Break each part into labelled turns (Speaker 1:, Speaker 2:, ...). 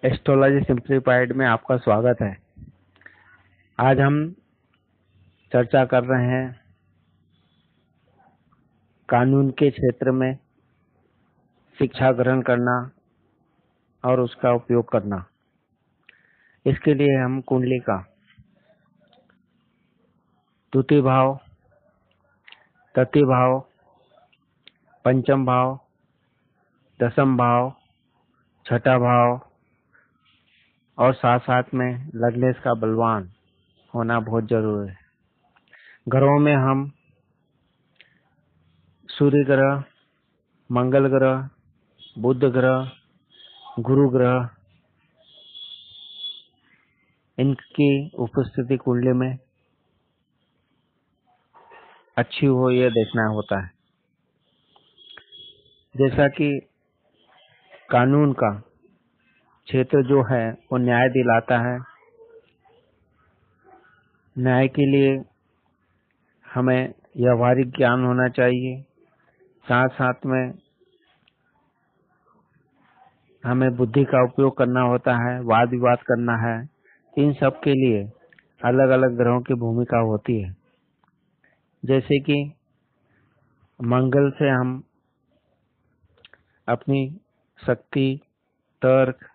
Speaker 1: Astrology simplified में आपका स्वागत है। आज हम चर्चा कर रहे हैं कानून के क्षेत्र में शिक्षा ग्रहण करना और उसका उपयोग करना। इसके लिए हम कुंडली का द्वितीय भाव, तृतीय भाव, पंचम भाव, दसम भाव, छठा भाव और साथ साथ में लग्नेश का बलवान होना बहुत जरूरी है। ग्रहों में हम सूर्य ग्रह, मंगल ग्रह, बुध ग्रह, गुरु ग्रह, इनकी उपस्थिति कुंडली में अच्छी हो यह देखना होता है। जैसा कि कानून का क्षेत्र जो है वो न्याय दिलाता है। न्याय के लिए हमें व्यवहारिक ज्ञान होना चाहिए, साथ साथ में हमें बुद्धि का उपयोग करना होता है, वाद विवाद करना है। इन सब के लिए अलग अलग ग्रहों की भूमिका होती है। जैसे कि मंगल से हम अपनी शक्ति, तर्क,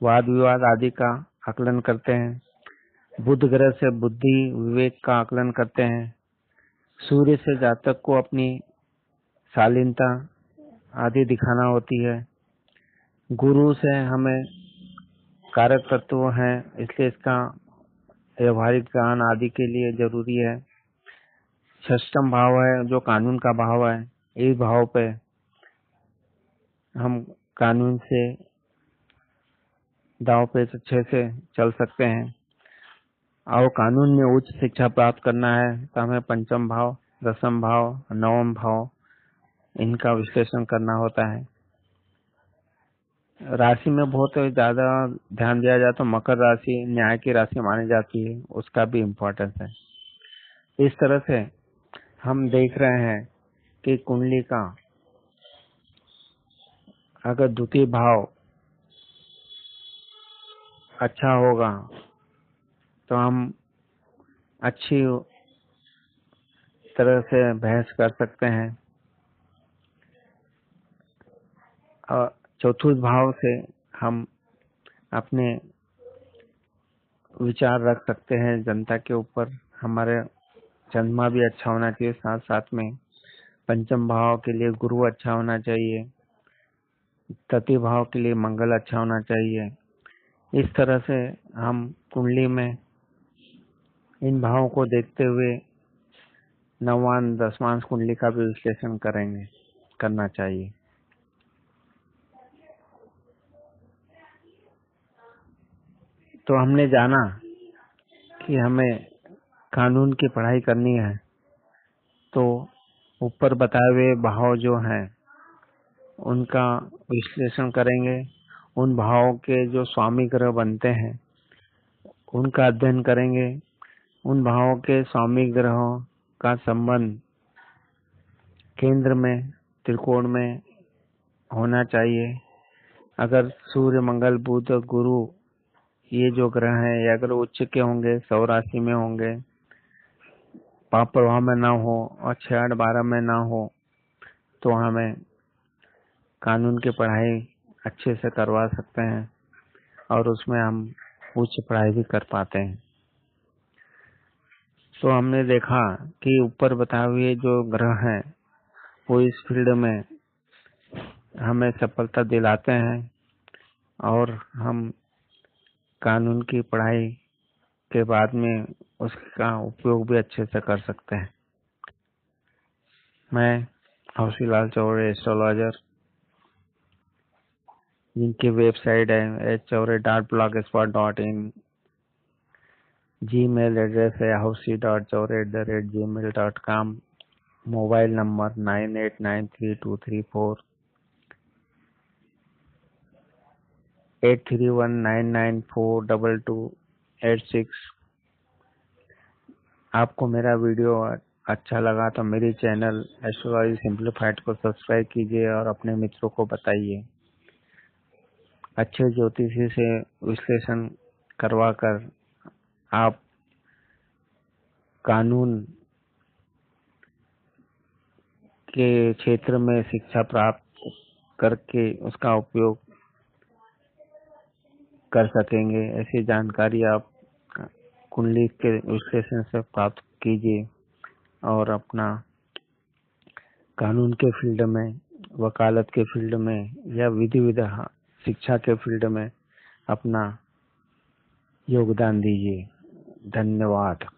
Speaker 1: वाद विवाद आदि का आकलन करते हैं। बुध ग्रह से बुद्धि, विवेक का आकलन करते हैं। सूर्य से जातक को अपनी शालीनता आदि दिखाना होती है। गुरु से हमें कारक तत्व हैं, इसलिए इसका व्यवहारिक ज्ञान आदि के लिए जरूरी है। षष्ठम भाव है जो कानून का भाव है। इस भाव पे हम कानून से दांव पे अच्छे से चल सकते हैं। और कानून में उच्च शिक्षा प्राप्त करना है तो हमें पंचम भाव, दसम भाव, नवम भाव इनका विश्लेषण करना होता है। राशि में बहुत ज्यादा ध्यान दिया जाए तो मकर राशि न्याय की राशि मानी जाती है, उसका भी इम्पोर्टेंस है। इस तरह से हम देख रहे हैं कि कुंडली का अगर द्वितीय भाव अच्छा होगा तो हम अच्छी तरह से बहस कर सकते हैं। और चतुर्थ भाव से हम अपने विचार रख सकते हैं जनता के ऊपर। हमारे चंद्रमा भी अच्छा होना चाहिए, साथ साथ में पंचम भाव के लिए गुरु अच्छा होना चाहिए, तृतीय भाव के लिए मंगल अच्छा होना चाहिए। इस तरह से हम कुंडली में इन भावों को देखते हुए नवांश दसवांश कुंडली का भी विश्लेषण करना चाहिए। तो हमने जाना कि हमें कानून की पढ़ाई करनी है तो ऊपर बताए हुए भाव जो हैं उनका विश्लेषण करेंगे। उन भावों के जो स्वामी ग्रह बनते हैं उनका अध्ययन करेंगे। उन भावों के स्वामी ग्रहों का संबंध केंद्र में त्रिकोण में होना चाहिए। अगर सूर्य, मंगल, बुध, गुरु ये जो ग्रह हैं ये अगर उच्च के होंगे, सौ राशि में होंगे, पाप प्रभाव में ना हो और 6, 8, 12 में ना हो तो हमें कानून की पढ़ाई अच्छे से करवा सकते हैं और उसमें हम उच्च पढ़ाई भी कर पाते हैं। तो हमने देखा कि ऊपर बताए हुए जो ग्रह हैं वो इस फील्ड में हमें सफलता दिलाते हैं और हम कानून की पढ़ाई के बाद में उसका उपयोग भी अच्छे से कर सकते हैं। मैं हौसीलाल चौरे एस्ट्रोलॉजर, जिनकी वेबसाइट है hchaure.blogspot.in, जीमेल एड्रेस है housi.chaure@gmail.com, मोबाइल नंबर 989323483199422286। आपको मेरा वीडियो अच्छा लगा तो मेरी चैनल एस्ट्रोलॉजी सिंप्लीफाइड को सब्सक्राइब कीजिए और अपने मित्रों को बताइए। अच्छे ज्योतिषी से विश्लेषण करवाकर आप कानून के क्षेत्र में शिक्षा प्राप्त करके उसका उपयोग कर सकेंगे। ऐसी जानकारी आप कुंडली के विश्लेषण से प्राप्त कीजिए और अपना कानून के फील्ड में, वकालत के फील्ड में या विधि विधा शिक्षा के फील्ड में अपना योगदान दीजिए। धन्यवाद।